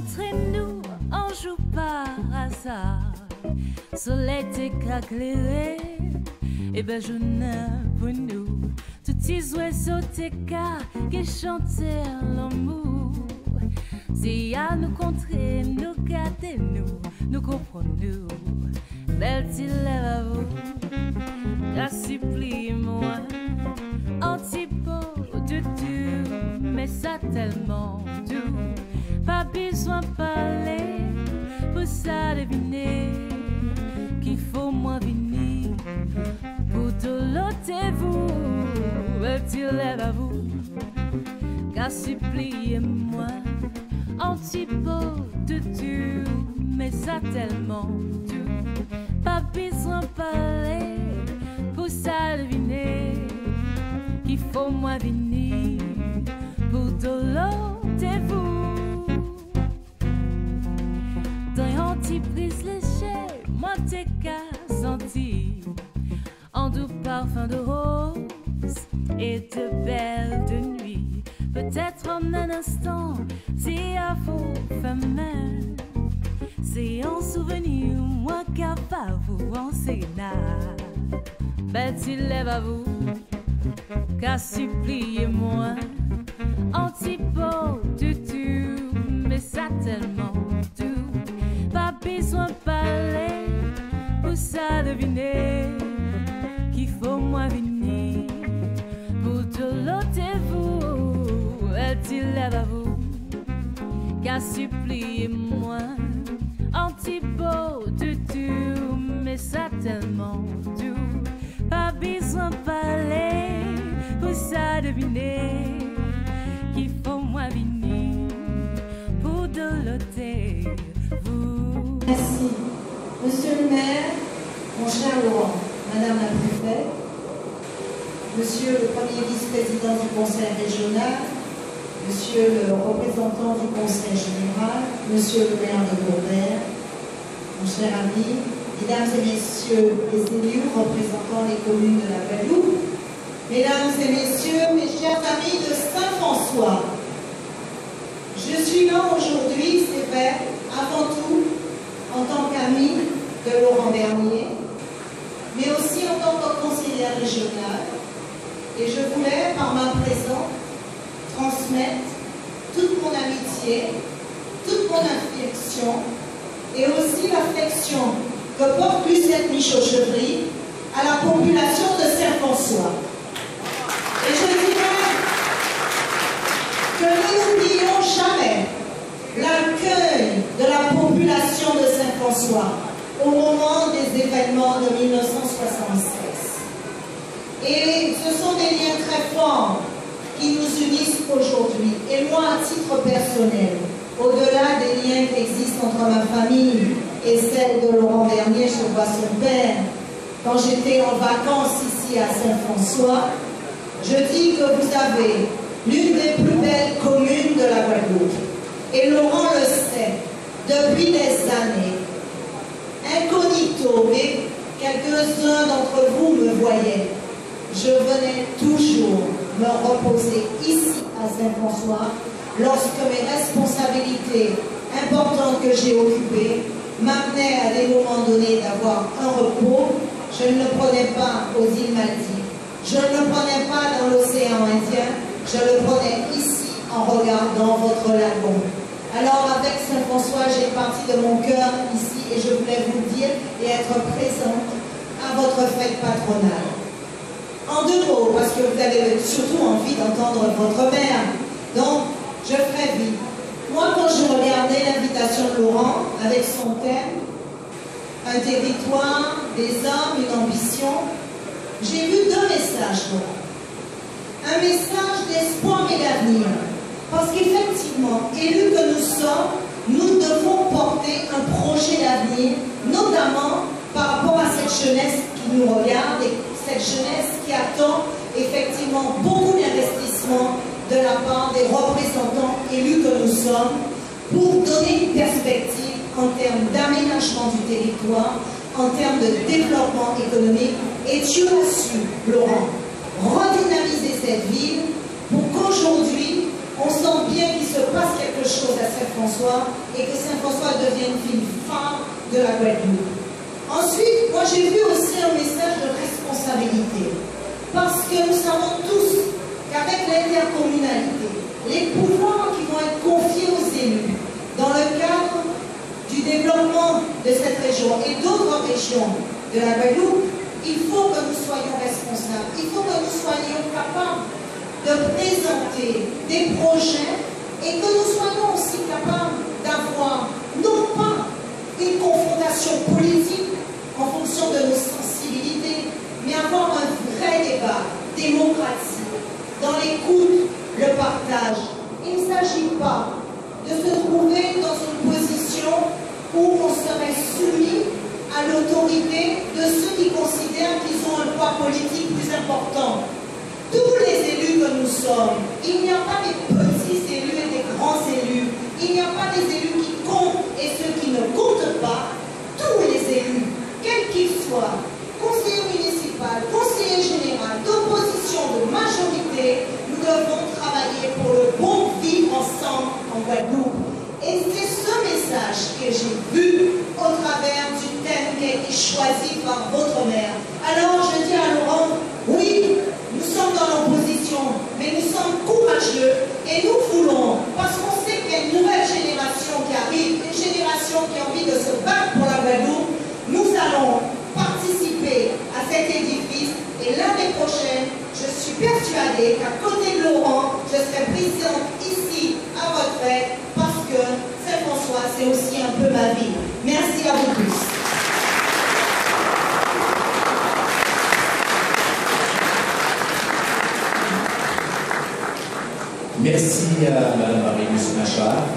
entre nous, on joue par hasard. Soleil t'es éclairé, et ben je n'ai pour nous. Tout ces oiseaux t'es qui chantaient l'amour. Si à nous contrer, nous gâter nous comprenons. Belle t'y lève à vous, la supplie-moi. Antipode de tout, mais ça tellement doux. Pas besoin de parler pour ça deviner qu'il faut moins venir pour tout l'autre vous. Elle t'y lève à vous, car suppliez-moi. Antipode de tout, mais ça tellement doux. Pas besoin de parler pour ça deviner qu'il faut moins venir pour de l'autre vous. Dans un petit brise léger, moi t'es qu'à sentir en doux parfum de rose et de belles de nuit. Peut-être en un instant, si à vous femmes, c'est un souvenir, moi capable vous en sénat. Belle t'y lève à vous, car suppliez-moi. Antipode de tout, mais ça tellement doux. Pas besoin de parler pour ça deviner qu'il faut moins venir pour de l'autre vous. Elle t'y lève à vous, car suppliez-moi. Antipode de tout, mais ça tellement doux. Pas besoin de parler pour ça deviner qu'il faut moins venir pour de l'ôter vous. Merci. Monsieur le maire, mon cher Laurent, Madame la préfète, Monsieur le premier vice-président du conseil régional, Monsieur le représentant du conseil général, Monsieur le maire de Beauvert, mon cher ami, Mesdames et Messieurs les élus représentant les communes de la Guadeloupe, Mesdames et Messieurs, mes chers amis de Saint-François, je suis là aujourd'hui, c'est vrai, avant tout, en tant qu'ami de Laurent Bernier, mais aussi en tant que conseillère régionale, et je voulais, par ma présence, transmettre toute mon amitié, toute mon affection, et aussi l'affection que porte Lucette Michaud-Chevry à la population de Saint-François. Et je dirais que nous n'oublions jamais l'accueil de la population de Saint-François au moment des événements de 1976. Et ce sont des liens très forts qui nous unissent aujourd'hui. Et moi, à titre personnel, au-delà des liens qui existent entre ma famille et celle de Laurent Bernier, je vois son père, quand j'étais en vacances ici à Saint-François, je dis que vous avez l'une des plus belles communes de la Guadeloupe. Et Laurent le sait, depuis des années, incognito, mais quelques-uns d'entre vous me voyaient, je venais toujours me reposer ici à Saint-François lorsque mes responsabilités importantes que j'ai occupées m'amenaient à des moments donnés d'avoir un repos. Je ne le prenais pas aux îles Maldives, je ne le prenais pas dans l'océan Indien, je le prenais ici en regardant votre lagon. Alors avec Saint-François, j'ai parti de mon cœur ici et je voulais vous le dire et être présente à votre fête patronale. En deux mots, parce que vous avez surtout envie d'entendre votre mère, donc je ferai vite. Moi, quand je regardais l'invitation de Laurent avec son thème, un territoire, des hommes, une ambition, j'ai vu deux messages, Laurent. Un message d'espoir et d'avenir. Parce qu'effectivement, élus que nous sommes, nous devons porter un projet d'avenir, notamment par rapport à cette jeunesse qui nous regarde et cette jeunesse qui attend effectivement beaucoup d'investissements de la part des représentants élus que nous sommes pour donner une perspective en termes d'aménagement du territoire, en termes de développement économique. Et tu as su, Laurent, redynamiser cette ville pour qu'aujourd'hui, on sent bien qu'il se passe quelque chose à cette Saint-François et que Saint-François devienne une ville phare de la Guadeloupe. Ensuite, moi j'ai vu aussi un message de responsabilité. Parce que nous savons tous qu'avec l'intercommunalité, les pouvoirs qui vont être confiés aux élus dans le cadre du développement de cette région et d'autres régions de la Guadeloupe, il faut que nous soyons responsables, il faut que nous soyons capables de présenter des projets et que nous soyons aussi capables d'avoir non pas une confrontation politique en fonction de nos sensibilités, mais avoir un vrai débat démocratique, dans l'écoute, le partage. Il ne s'agit pas de se trouver dans une position où on serait soumis à l'autorité de ceux qui considèrent qu'ils ont un poids politique plus important. Tous les élus que nous sommes, il n'y a pas des petits élus et des grands élus, il n'y a pas des élus qui comptent et ceux qui ne comptent pas. Tous les élus, quels qu'ils soient, conseiller municipal, conseiller général, d'opposition, de majorité, nous devons travailler pour le bon vivre ensemble en Guadeloupe. Et c'est ce message que j'ai vu au travers du thème qui a été choisi par votre maire. Alors je dis à Laurent, oui, nous sommes dans l'opposition, mais nous sommes courageux et nous voulons, parce qu'on sait qu'il y a une nouvelle génération qui arrive, une génération qui a envie de se battre pour la Guadeloupe, nous allons participer à cet édifice et l'année prochaine, je suis persuadée qu'à côté de Laurent, je serai présente ici à votre fête parce que Saint-François, c'est aussi un peu ma vie. Merci à vous tous. Merci à Mme Marie-Luce Machard.